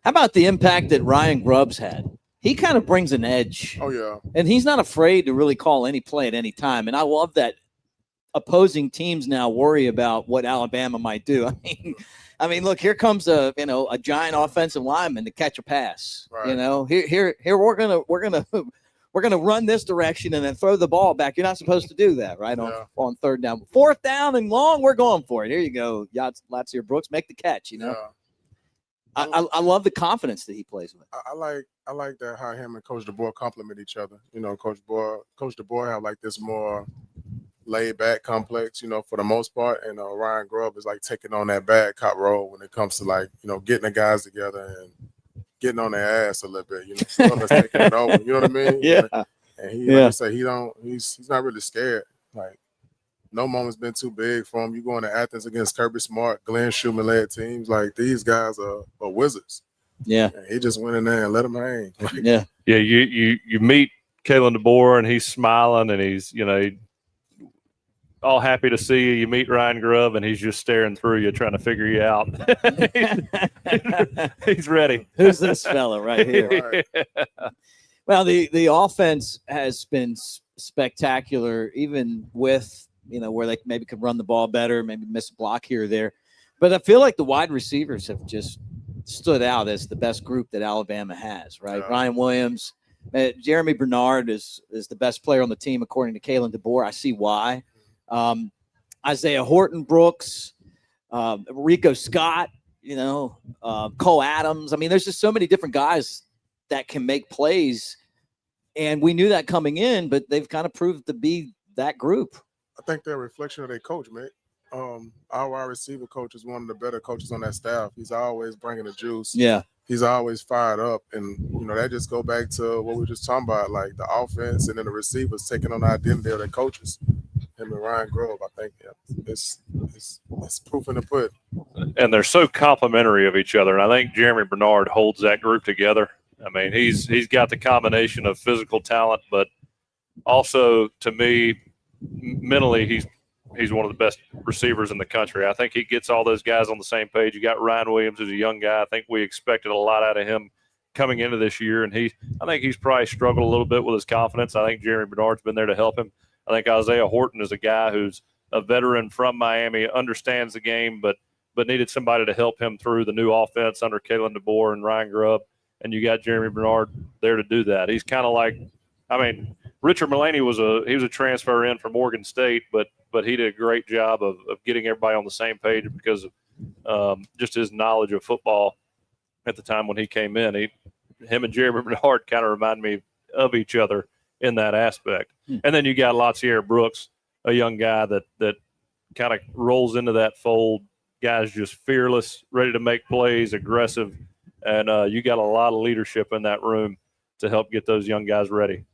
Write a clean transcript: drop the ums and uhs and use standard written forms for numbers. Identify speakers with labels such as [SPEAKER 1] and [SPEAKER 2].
[SPEAKER 1] How about the impact that Ryan Grubb's had? He kind of brings an edge.
[SPEAKER 2] Oh, yeah.
[SPEAKER 1] And he's not afraid to really call any play at any time. And I love that opposing teams now worry about what Alabama might do. I mean, look, here comes a giant offensive lineman to catch a pass.
[SPEAKER 2] Right.
[SPEAKER 1] Here we're gonna run this direction and then throw the ball back. You're not supposed to do that, right? On third down, fourth down and long, we're going for it. Here you go, Latsier Brooks, make the catch.
[SPEAKER 2] Yeah.
[SPEAKER 1] I love the confidence that he plays with.
[SPEAKER 2] I like that how him and Coach DeBoer complement each other. Coach DeBoer have like this more laid back complex, for the most part, and Ryan Grubb is like taking on that bad cop role when it comes to like getting the guys together and getting on their ass a little bit. Taking it over. You know what I mean?
[SPEAKER 1] Yeah.
[SPEAKER 2] And he, like I say, he's not really scared. Like, no moment's been too big for him. You going to Athens against Kirby Smart, Glenn Schumann led teams. Like, these guys are wizards.
[SPEAKER 1] Yeah.
[SPEAKER 2] And he just went in there and let them hang. Like,
[SPEAKER 3] yeah. You meet Kalen DeBoer and he's smiling and he's all happy to see you. You meet Ryan Grubb and he's just staring through you, trying to figure you out. He's ready.
[SPEAKER 1] Who's this fella right here?
[SPEAKER 2] Right.
[SPEAKER 1] Well, the offense has been spectacular, even with where they maybe could run the ball better, maybe miss a block here or there. But I feel like the wide receivers have just stood out as the best group that Alabama has, right?
[SPEAKER 2] Yeah.
[SPEAKER 1] Ryan Williams, Jeremy Bernard is the best player on the team, according to Kalen DeBoer. I see why. Isaiah Horton Brooks, Rico Scott, Cole Adams. I mean, there's just so many different guys that can make plays. And we knew that coming in, but they've kind of proved to be that group.
[SPEAKER 2] I think they're a reflection of their coach, mate. Our wide receiver coach is one of the better coaches on that staff. He's always bringing the juice.
[SPEAKER 1] Yeah.
[SPEAKER 2] He's always fired up. And, that just go back to what we were just talking about, like the offense and then the receivers taking on the identity of their coaches. Him and Ryan Grubb, I think it's proof in the pudding.
[SPEAKER 3] And they're so complimentary of each other. And I think Jeremy Bernard holds that group together. I mean, he's got the combination of physical talent, but also, to me, mentally, he's one of the best receivers in the country. I think he gets all those guys on the same page. You got Ryan Williams, who's a young guy. I think we expected a lot out of him coming into this year, and I think he's probably struggled a little bit with his confidence. I think Jeremy Bernard's been there to help him. I think Isaiah Horton is a guy who's a veteran from Miami, understands the game, but needed somebody to help him through the new offense under Kalen DeBoer and Ryan Grubb. And you got Jeremy Bernard there to do that. He's kind of like, Richard Mullaney was a transfer in from Oregon State, but he did a great job of getting everybody on the same page because of just his knowledge of football at the time when he came in. Him and Jeremy Bernard kind of remind me of each other in that aspect. And then you got Latsier Brooks, a young guy that kind of rolls into that fold. Guy's just fearless, ready to make plays, aggressive, and you got a lot of leadership in that room to help get those young guys ready.